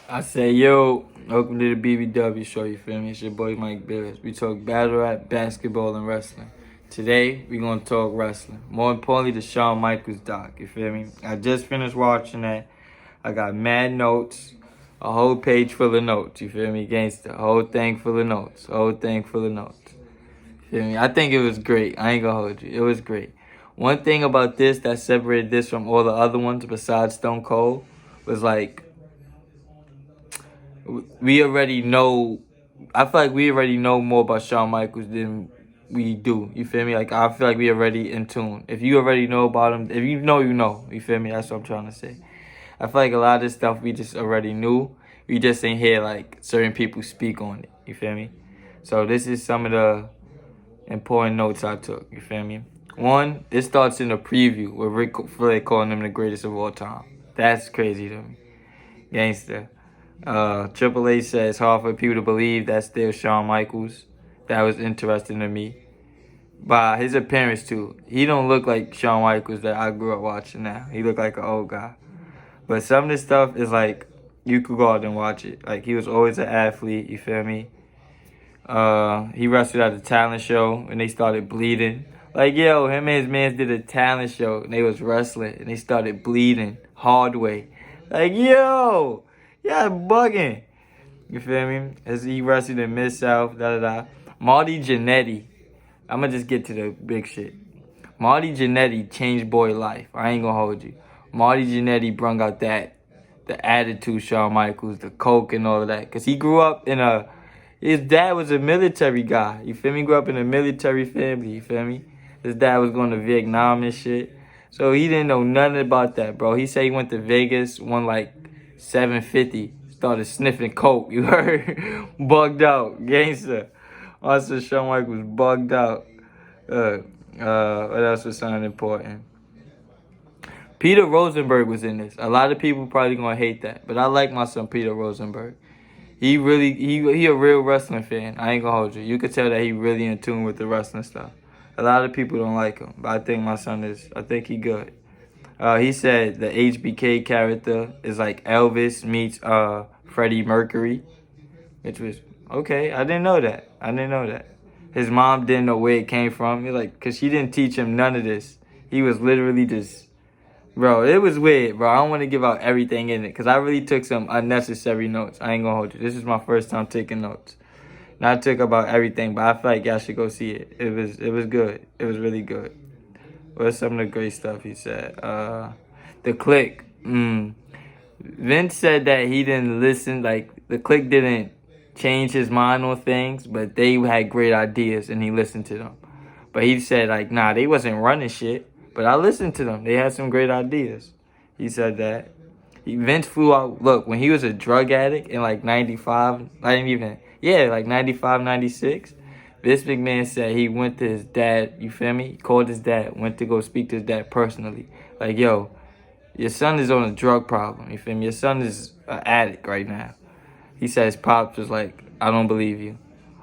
I say, yo, welcome to the BBW show, you feel me? It's your boy Mike Billis. We talk battle rap, basketball, and wrestling. Today, we gonna talk wrestling. More importantly, the Shawn Michaels doc, you feel me? I just finished watching that. I got mad notes, a whole page full of notes, you feel me? Gangsta, a whole thing full of notes, a whole thing full of notes. You feel me? I think it was great. I ain't gonna hold you. It was great. One thing about this that separated this from all the other ones besides Stone Cold was like, we already know. I feel like we already know more about Shawn Michaels than we do. You feel me? Like I feel like we already in tune. If you already know about him, if you know, you know. You feel me? That's what I'm trying to say. I feel like a lot of this stuff we just already knew. We just ain't hear like certain people speak on it. You feel me? So this is some of the important notes I took. You feel me? One, it starts in the preview with Ric Flair calling him the greatest of all time. That's crazy to me. Gangster. Triple H says it's hard for people to believe that's still Shawn Michaels. That was interesting to me. By his appearance too, he don't look like Shawn Michaels that I grew up watching now. He look like an old guy. But some of this stuff is like you could go out and watch it. Like he was always an athlete. You feel me? He wrestled at a talent show and they started bleeding. Like yo, him and his mans did a talent show and they was wrestling and they started bleeding hard way. Like yo. Yeah, bugging. You feel me? As he wrestled in Mid South, da da da. Marty Jannetty. I'ma just get to the big shit. Marty Jannetty changed boy life. I ain't gonna hold you. Marty Jannetty brung out the attitude, Shawn Michaels, the coke and all of that. Cause he grew up in his dad was a military guy. You feel me? He grew up in a military family. You feel me? His dad was going to Vietnam and shit. So he didn't know nothing about that, bro. He said he went to Vegas, won like 750, started sniffing coke. You heard? Bugged out, gangster. Also, Shawn Michaels was bugged out. What else was something important? Peter Rosenberg was in this. A lot of people probably gonna hate that, but I like my son Peter Rosenberg. He a real wrestling fan. I ain't gonna hold you. You could tell that he really in tune with the wrestling stuff. A lot of people don't like him, but I think my son is. I think he good. He said the HBK character is like Elvis meets Freddie Mercury, which was okay. I didn't know that. I didn't know that. His mom didn't know where it came from. He like, cause she didn't teach him none of this. He was literally just, bro. It was weird, bro. I don't want to give out everything in it, cause I really took some unnecessary notes. I ain't gonna hold you. This is my first time taking notes. And I took about everything, but I feel like y'all should go see it. It was good. It was really good. What's some of the great stuff he said? The Click. Vince said that he didn't listen. Like the Click didn't change his mind on things, but they had great ideas and he listened to them. But he said like, nah, they wasn't running shit, but I listened to them. They had some great ideas. He said that. Vince flew out. Look, when he was a drug addict in like 95, I didn't even, yeah, like 95, 96. Vince McMahon said he went to his dad, you feel me? He called his dad, went to go speak to his dad personally. Like, yo, your son is on a drug problem, you feel me? Your son is an addict right now. He said his pops was like, I don't believe you.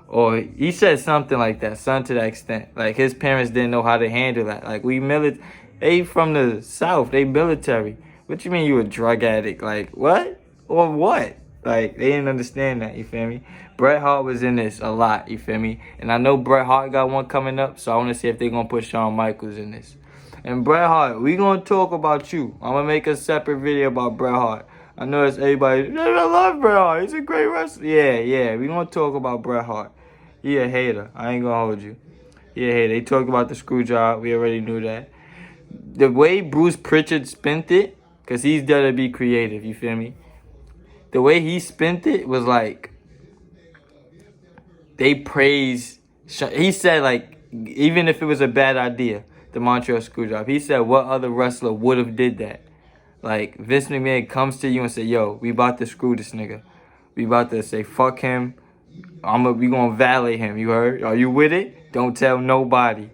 Or he said something like that, something to that extent. Like his parents didn't know how to handle that. Like they from the South, they military. What you mean you a drug addict? Like what? Or what? Like they didn't understand that, you feel me? Bret Hart was in this a lot, you feel me? And I know Bret Hart got one coming up, so I want to see if they're going to put Shawn Michaels in this. And Bret Hart, we going to talk about you. I'm going to make a separate video about Bret Hart. I know it's everybody, I love Bret Hart. He's a great wrestler. Yeah. We going to talk about Bret Hart. He a hater. I ain't going to hold you. He a hater. They talked about the screw job. We already knew that. The way Bruce Pritchard spent it, because he's there to be creative, you feel me? The way he spent it was like, they praised, he said like, even if it was a bad idea, the Montreal Screwjob, he said what other wrestler would have did that? Like, Vince McMahon comes to you and say, yo, we about to screw this nigga. We about to say, fuck him. We gonna valet him, you heard? Are you with it? Don't tell nobody.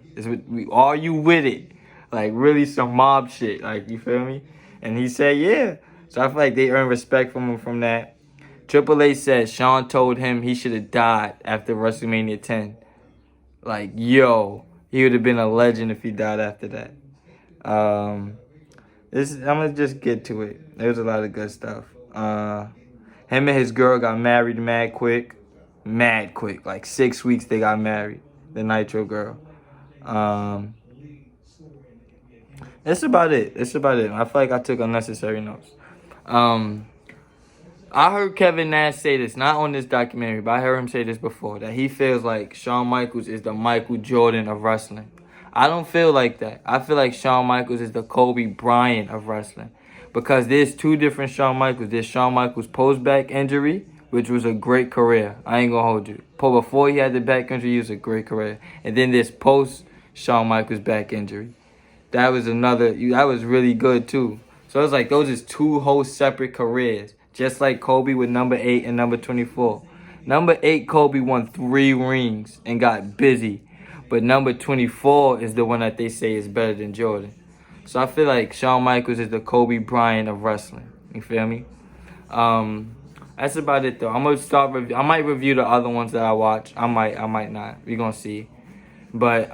Are you with it? Like, really some mob shit, like, you feel me? And he said, yeah. So I feel like they earned respect from him from that. Triple H said Shawn told him he should have died after WrestleMania 10. Like, yo, he would have been a legend if he died after that. I'm going to just get to it. There's a lot of good stuff. Him and his girl got married mad quick. Mad quick. Like 6 weeks they got married. The Nitro girl. That's about it. That's about it. I feel like I took unnecessary notes. I heard Kevin Nash say this, not on this documentary, but I heard him say this before, that he feels like Shawn Michaels is the Michael Jordan of wrestling. I don't feel like that. I feel like Shawn Michaels is the Kobe Bryant of wrestling. Because there's two different Shawn Michaels. There's Shawn Michaels post-back injury, which was a great career. I ain't gonna hold you. Before he had the back injury, it was a great career. And then there's post-Shawn Michaels back injury. That was really good too. So it's like those is two whole separate careers. Just like Kobe with number 8 and number 24. Number 8, Kobe won 3 rings and got busy. But number 24 is the one that they say is better than Jordan. So I feel like Shawn Michaels is the Kobe Bryant of wrestling. You feel me? That's about it though. I'm gonna I might review the other ones that I watch. I might not. We're gonna see. But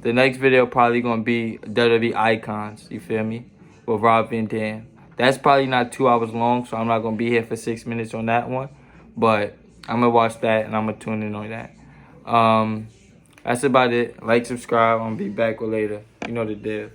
the next video probably gonna be WWE Icons. You feel me? With Rob Van Dam. That's probably not 2 hours long, so I'm not gonna be here for 6 minutes on that one. But I'm gonna watch that and I'm gonna tune in on that. That's about it. Like, subscribe. I'm gonna be back with later. You know the deal.